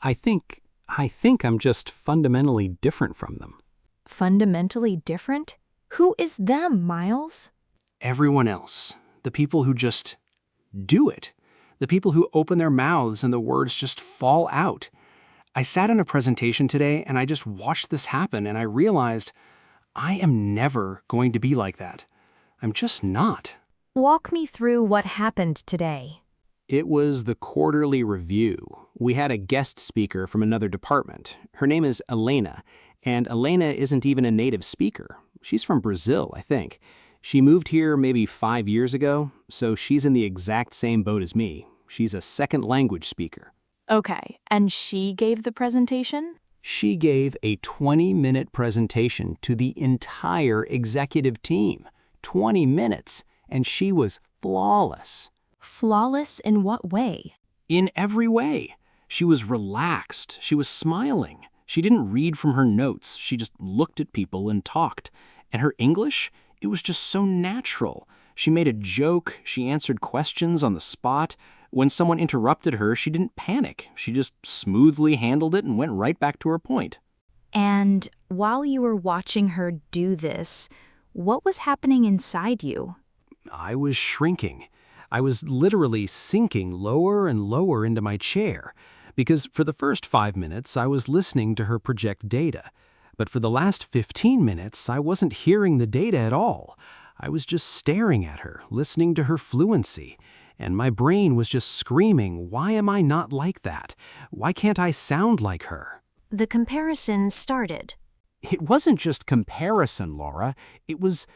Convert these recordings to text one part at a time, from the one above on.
I think I'm just fundamentally different from them. Fundamentally different? Who is them, Miles? Everyone else. The people who just do it. The people who open their mouths and the words just fall out. I sat in a presentation today and I just watched this happen and I realized I am never going to be like that. I'm just not. Walk me through what happened today. It was the quarterly review. We had a guest speaker from another department. Her name is Elena, and Elena isn't even a native speaker. She's from Brazil, I think. She moved here maybe 5 years ago, so she's in the exact same boat as me. She's a second language speaker. Okay, and she gave the presentation? She gave a 20-minute presentation to the entire executive team. 20 minutes, and she was flawless. Flawless in what way? In every way. She was relaxed. She was smiling. She didn't read from her notes. She just looked at people and talked. And her English, it was just so natural. She made a joke. She answered questions on the spot. When someone interrupted her, she didn't panic. She just smoothly handled it and went right back to her point. And while you were watching her do this, what was happening inside you? I was shrinking. I was literally sinking lower and lower into my chair, because for the first 5 minutes I was listening to her project data, but for the last 15 minutes I wasn't hearing the data at all. I was just staring at her, listening to her fluency, and my brain was just screaming, why am I not like that? Why can't I sound like her? The comparison started. It wasn't just comparison, Laura. It was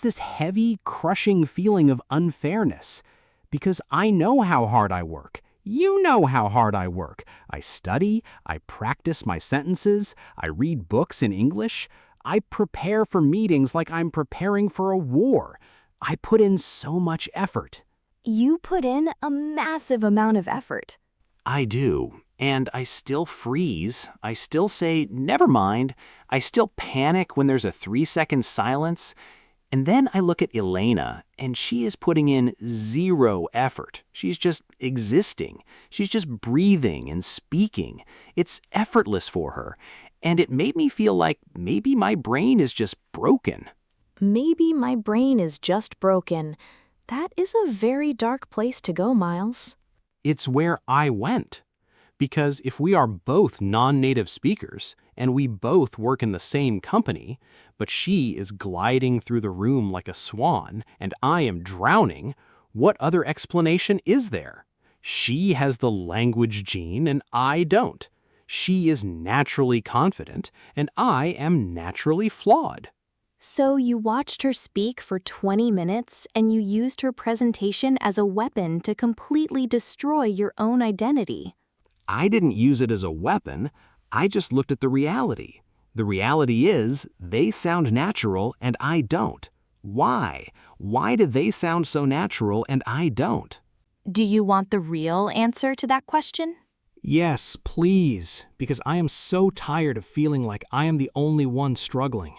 this heavy, crushing feeling of unfairness. Because I know how hard I work. You know how hard I work. I study, I practice my sentences, I read books in English. I prepare for meetings like I'm preparing for a war. I put in so much effort. You put in a massive amount of effort. I do. And I still freeze. I still say, never mind. I still panic when there's a 3-second silence. And then I look at Elena, and she is putting in 0 effort. She's just existing. She's just breathing and speaking. It's effortless for her. And it made me feel like maybe my brain is just broken. Maybe my brain is just broken. That is a very dark place to go, Miles. It's where I went. Because if we are both non-native speakers, and we both work in the same company, but she is gliding through the room like a swan, and I am drowning, what other explanation is there? She has the language gene, and I don't. She is naturally confident, and I am naturally flawed. So you watched her speak for 20 minutes, and you used her presentation as a weapon to completely destroy your own identity. I didn't use it as a weapon. I just looked at the reality. The reality is, they sound natural and I don't. Why? Why do they sound so natural and I don't? Do you want the real answer to that question? Yes, please, because I am so tired of feeling like I am the only one struggling.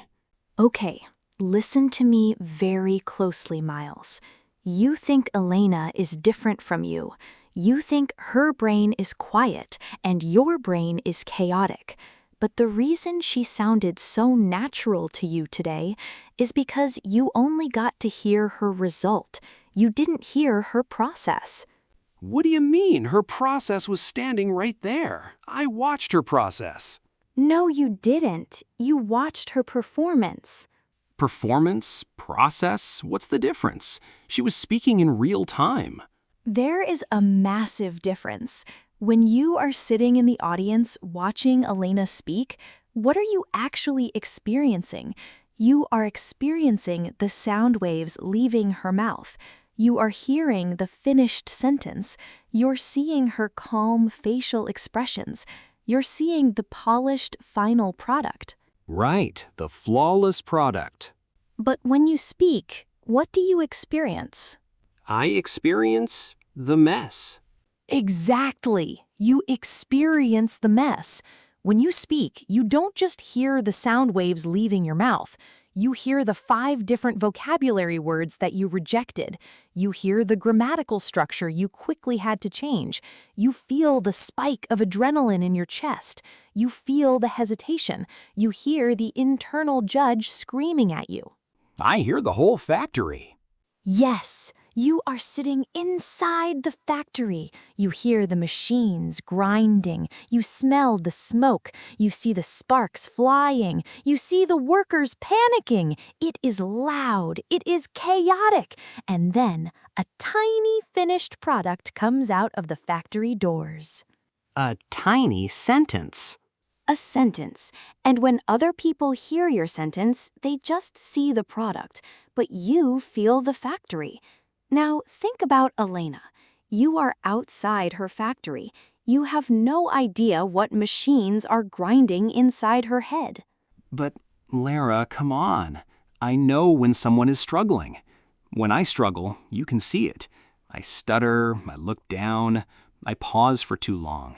Okay, listen to me very closely, Miles. You think Elena is different from you. You think her brain is quiet and your brain is chaotic. But the reason she sounded so natural to you today is because you only got to hear her result. You didn't hear her process. What do you mean? Her process was standing right there. I watched her process. No, you didn't. You watched her performance. Performance? Process? What's the difference? She was speaking in real time. There is a massive difference. When you are sitting in the audience watching Elena speak, what are you actually experiencing? You are experiencing the sound waves leaving her mouth. You are hearing the finished sentence. You're seeing her calm facial expressions. You're seeing the polished final product. Right, the flawless product. But when you speak, what do you experience? I experience the mess. Exactly. You experience the mess. When you speak, you don't just hear the sound waves leaving your mouth. You hear the 5 different vocabulary words that you rejected. You hear the grammatical structure you quickly had to change. You feel the spike of adrenaline in your chest. You feel the hesitation. You hear the internal judge screaming at you. I hear the whole factory. Yes, you are sitting inside the factory. You hear the machines grinding. You smell the smoke. You see the sparks flying. You see the workers panicking. It is loud. It is chaotic. And then a tiny finished product comes out of the factory doors. A tiny sentence. A sentence, and when other people hear your sentence, they just see the product, but you feel the factory. Now think about Elena. You are outside her factory. You have no idea what machines are grinding inside her head. But, Lara, come on. I know when someone is struggling. When I struggle, you can see it. I stutter, I look down, I pause for too long.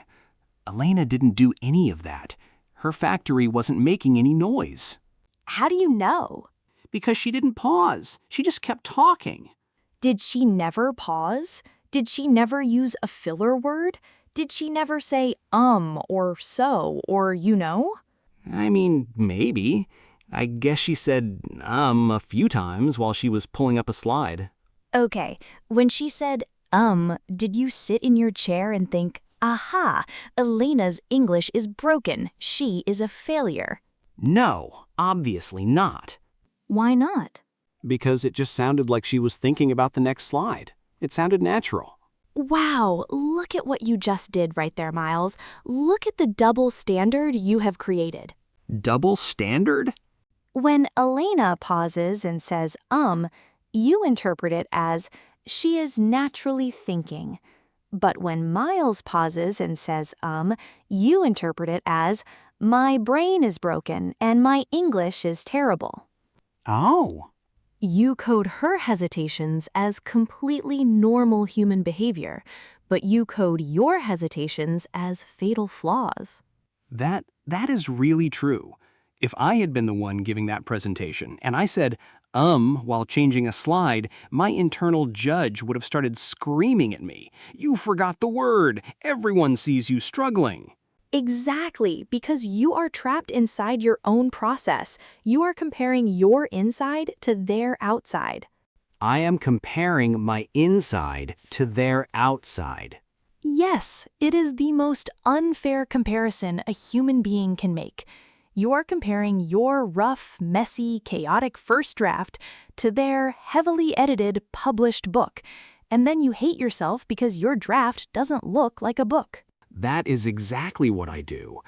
Elena didn't do any of that. Her factory wasn't making any noise. How do you know? Because she didn't pause. She just kept talking. Did she never pause? Did she never use a filler word? Did she never say or so or you know? I mean, maybe. I guess she said a few times while she was pulling up a slide. Okay, when she said did you sit in your chair and think, aha, Elena's English is broken. She is a failure? No, obviously not. Why not? Because it just sounded like she was thinking about the next slide. It sounded natural. Wow, look at what you just did right there, Miles. Look at the double standard you have created. Double standard? When Elena pauses and says, you interpret it as, she is naturally thinking. But when Miles pauses and says, you interpret it as, my brain is broken and my English is terrible. Oh. You code her hesitations as completely normal human behavior, but you code your hesitations as fatal flaws. That is really true. If I had been the one giving that presentation and I said, while changing a slide, my internal judge would have started screaming at me. You forgot the word. Everyone sees you struggling. Exactly, because you are trapped inside your own process. You are comparing your inside to their outside. I am comparing my inside to their outside. Yes, it is the most unfair comparison a human being can make. You are comparing your rough, messy, chaotic first draft to their heavily edited, published book, and then you hate yourself because your draft doesn't look like a book. That is exactly what I do.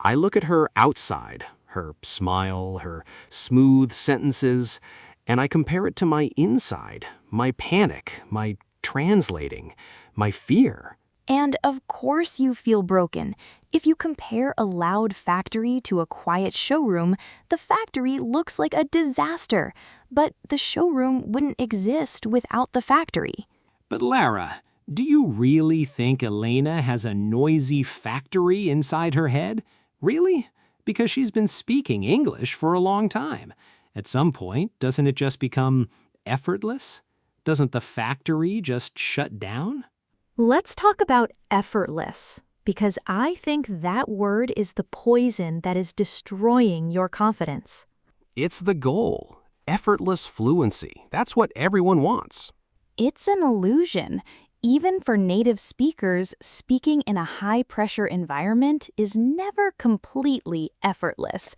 I look at her outside, her smile, her smooth sentences, and I compare it to my inside, my panic, my translating, my fear. And of course you feel broken. If you compare a loud factory to a quiet showroom, the factory looks like a disaster. But the showroom wouldn't exist without the factory. But Lara, do you really think Elena has a noisy factory inside her head? Really? Because she's been speaking English for a long time. At some point, doesn't it just become effortless? Doesn't the factory just shut down? Let's talk about effortless, because I think that word is the poison that is destroying your confidence. It's the goal. Effortless fluency. That's what everyone wants. It's an illusion. Even for native speakers, speaking in a high-pressure environment is never completely effortless.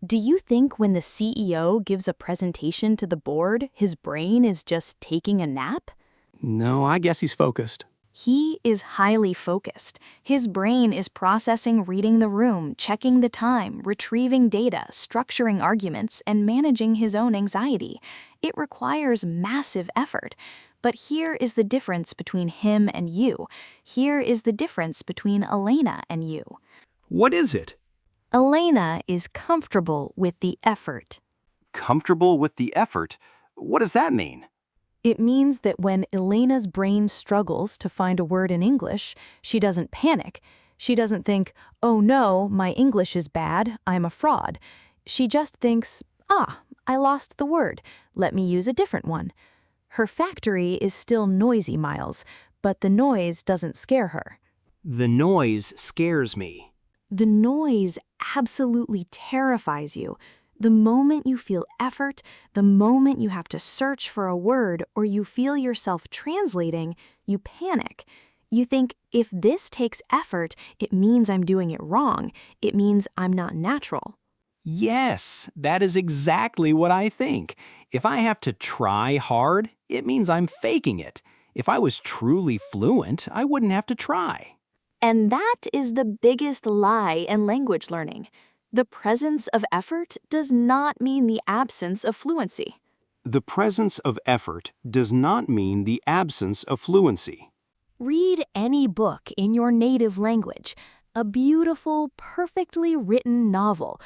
Do you think when the CEO gives a presentation to the board, his brain is just taking a nap? No, I guess he's focused. He is highly focused. His brain is processing reading the room, checking the time, retrieving data, structuring arguments, and managing his own anxiety. It requires massive effort. But here is the difference between him and you. Here is the difference between Elena and you. What is it? Elena is comfortable with the effort. Comfortable with the effort? What does that mean? It means that when Elena's brain struggles to find a word in English, she doesn't panic. She doesn't think, oh no, my English is bad, I'm a fraud. She just thinks, I I lost the word. Let me use a different one. Her factory is still noisy, Miles, but the noise doesn't scare her. The noise scares me. The noise absolutely terrifies you. The moment you feel effort, the moment you have to search for a word or you feel yourself translating, you panic. You think, if this takes effort, it means I'm doing it wrong. It means I'm not natural. Yes, that is exactly what I think. If I have to try hard, it means I'm faking it. If I was truly fluent, I wouldn't have to try. And that is the biggest lie in language learning. The presence of effort does not mean the absence of fluency. The presence of effort does not mean the absence of fluency. Read any book in your native language, a beautiful, perfectly written novel.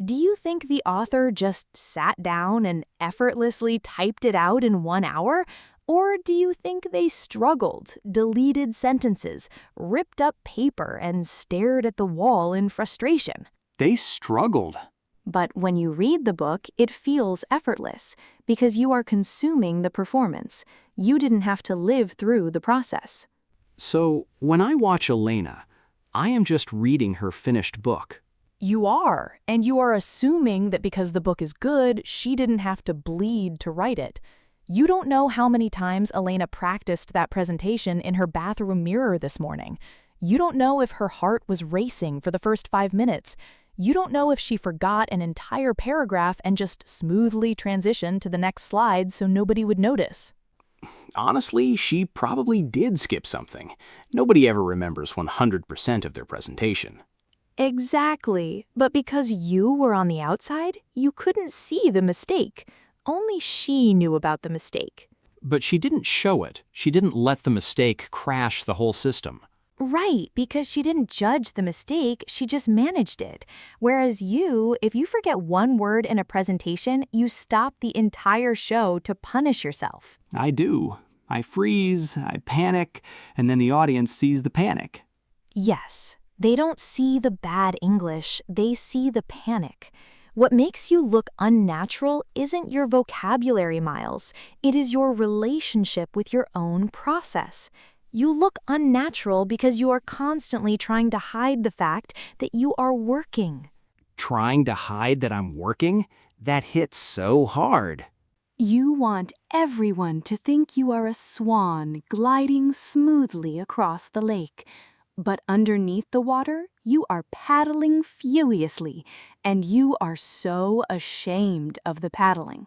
Do you think the author just sat down and effortlessly typed it out in 1 hour? Or do you think they struggled, deleted sentences, ripped up paper, and stared at the wall in frustration? They struggled. But when you read the book, it feels effortless because you are consuming the performance. You didn't have to live through the process. So, when I watch Elena, I am just reading her finished book. You are, and you are assuming that because the book is good, she didn't have to bleed to write it. You don't know how many times Elena practiced that presentation in her bathroom mirror this morning. You don't know if her heart was racing for the first 5 minutes. You don't know if she forgot an entire paragraph and just smoothly transitioned to the next slide so nobody would notice. Honestly, she probably did skip something. Nobody ever remembers 100% of their presentation. Exactly, but because you were on the outside, you couldn't see the mistake. Only she knew about the mistake. But she didn't show it. She didn't let the mistake crash the whole system. Right, because she didn't judge the mistake, she just managed it. Whereas you, if you forget one word in a presentation, you stop the entire show to punish yourself. I do. I freeze, I panic, and then the audience sees the panic. Yes, they don't see the bad English, they see the panic. What makes you look unnatural isn't your vocabulary, Miles. It is your relationship with your own process. You look unnatural because you are constantly trying to hide the fact that you are working. Trying to hide that I'm working? That hits so hard. You want everyone to think you are a swan gliding smoothly across the lake. But underneath the water, you are paddling furiously, and you are so ashamed of the paddling.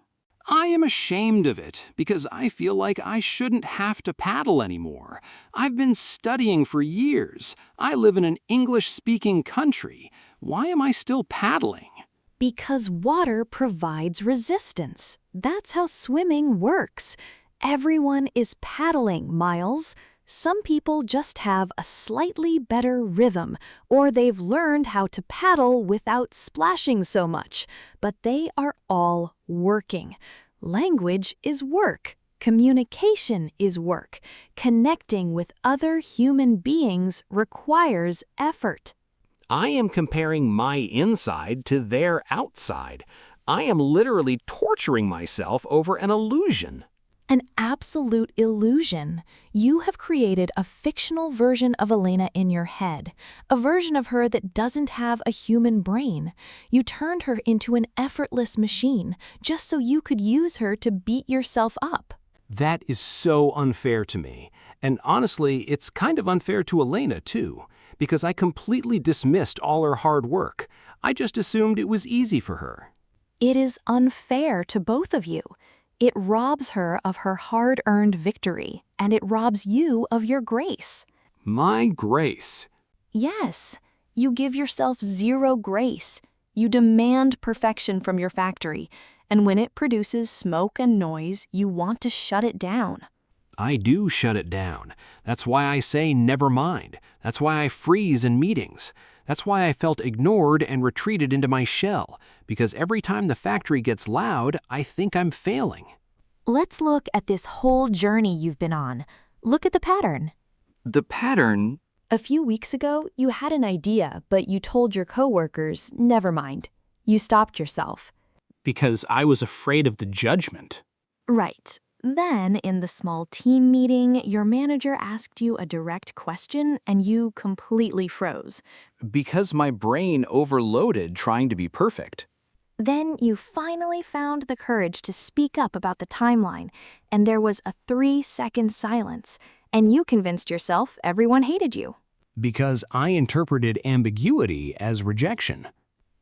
I am ashamed of it because I feel like I shouldn't have to paddle anymore. I've been studying for years. I live in an English-speaking country. Why am I still paddling? Because water provides resistance. That's how swimming works. Everyone is paddling, Miles. Some people just have a slightly better rhythm, or they've learned how to paddle without splashing so much, but they are all working. Language is work. Communication is work. Connecting with other human beings requires effort. I am comparing my inside to their outside. I am literally torturing myself over an illusion. An absolute illusion. You have created a fictional version of Elena in your head, a version of her that doesn't have a human brain. You turned her into an effortless machine just so you could use her to beat yourself up. That is so unfair to me. And honestly, it's kind of unfair to Elena, too, because I completely dismissed all her hard work. I just assumed it was easy for her. It is unfair to both of you. It robs her of her hard-earned victory, and it robs you of your grace. My grace. Yes, you give yourself zero grace. You demand perfection from your factory, and when it produces smoke and noise, you want to shut it down. I do shut it down. That's why I say never mind. That's why I freeze in meetings. That's why I felt ignored and retreated into my shell, because every time the factory gets loud, I think I'm failing. Let's look at this whole journey you've been on. Look at the pattern. The pattern? A few weeks ago, you had an idea, but you told your coworkers, never mind. You stopped yourself. Because I was afraid of the judgment. Right. Then, in the small team meeting, your manager asked you a direct question and you completely froze. Because my brain overloaded trying to be perfect. Then you finally found the courage to speak up about the timeline, and there was a 3-second silence, and you convinced yourself everyone hated you. Because I interpreted ambiguity as rejection.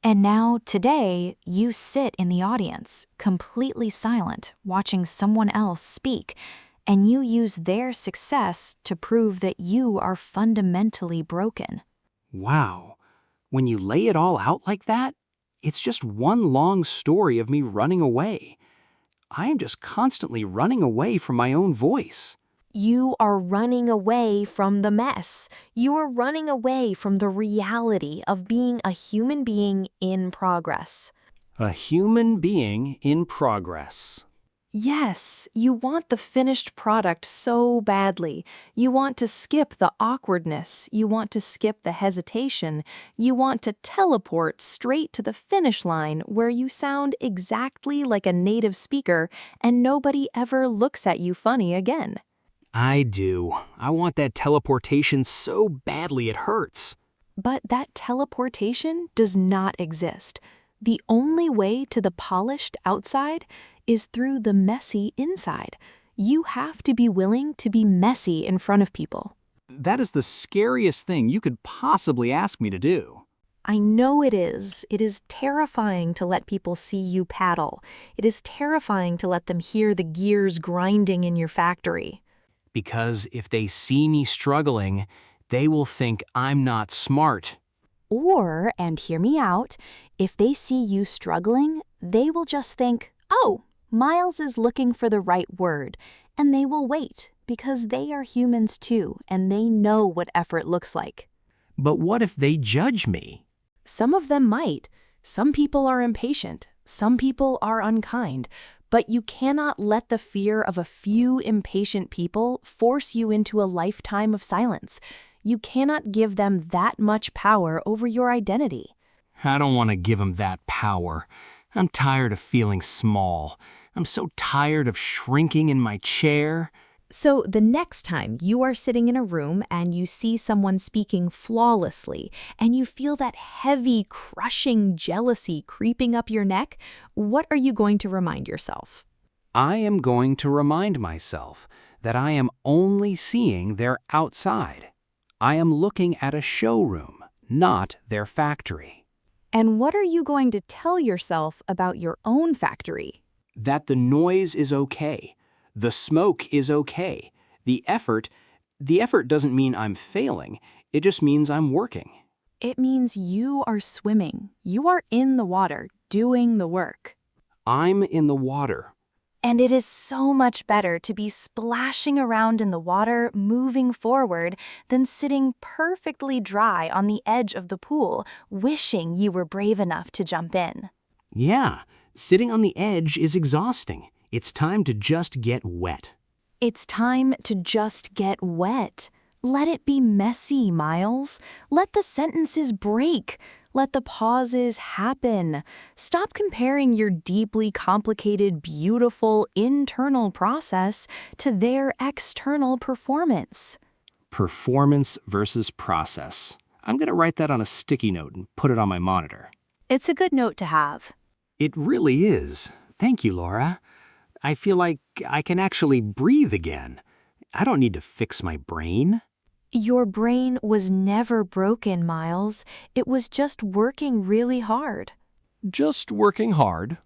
And now, today, you sit in the audience, completely silent, watching someone else speak, and you use their success to prove that you are fundamentally broken. Wow. When you lay it all out like that, it's just one long story of me running away. I am just constantly running away from my own voice. You are running away from the mess. You are running away from the reality of being a human being in progress. A human being in progress. Yes, you want the finished product so badly. You want to skip the awkwardness. You want to skip the hesitation. You want to teleport straight to the finish line where you sound exactly like a native speaker and nobody ever looks at you funny again. I do. I want that teleportation so badly it hurts. But that teleportation does not exist. The only way to the polished outside is through the messy inside. You have to be willing to be messy in front of people. That is the scariest thing you could possibly ask me to do. I know it is. It is terrifying to let people see you paddle. It is terrifying to let them hear the gears grinding in your factory. Because if they see me struggling, they will think I'm not smart. Or, and hear me out, if they see you struggling, they will just think, oh, Miles is looking for the right word, and they will wait because they are humans too, and they know what effort looks like. But what if they judge me? Some of them might. Some people are impatient. Some people are unkind. But you cannot let the fear of a few impatient people force you into a lifetime of silence. You cannot give them that much power over your identity. I don't want to give them that power. I'm tired of feeling small. I'm so tired of shrinking in my chair. So the next time you are sitting in a room and you see someone speaking flawlessly and you feel that heavy, crushing jealousy creeping up your neck, what are you going to remind yourself? I am going to remind myself that I am only seeing their outside. I am looking at a showroom, not their factory. And what are you going to tell yourself about your own factory? That the noise is okay. The smoke is okay. The effort doesn't mean I'm failing. It just means I'm working. It means you are swimming. You are in the water, doing the work. I'm in the water. And it is so much better to be splashing around in the water, moving forward, than sitting perfectly dry on the edge of the pool, wishing you were brave enough to jump in. Yeah, sitting on the edge is exhausting. It's time to just get wet. It's time to just get wet. Let it be messy, Miles. Let the sentences break. Let the pauses happen. Stop comparing your deeply complicated, beautiful internal process to their external performance. Performance versus process. I'm going to write that on a sticky note and put it on my monitor. It's a good note to have. It really is. Thank you, Laura. I feel like I can actually breathe again. I don't need to fix my brain. Your brain was never broken, Miles. It was just working really hard. Just working hard.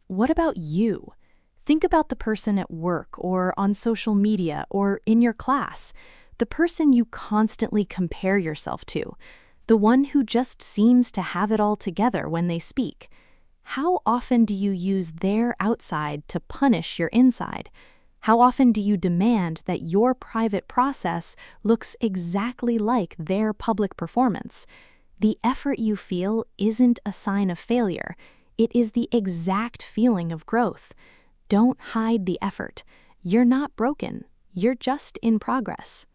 What about you? Think about the person at work or on social media or in your class, the person you constantly compare yourself to, the one who just seems to have it all together when they speak. How often do you use their outside to punish your inside? How often do you demand that your private process looks exactly like their public performance? The effort you feel isn't a sign of failure. It is the exact feeling of growth. Don't hide the effort. You're not broken. You're just in progress.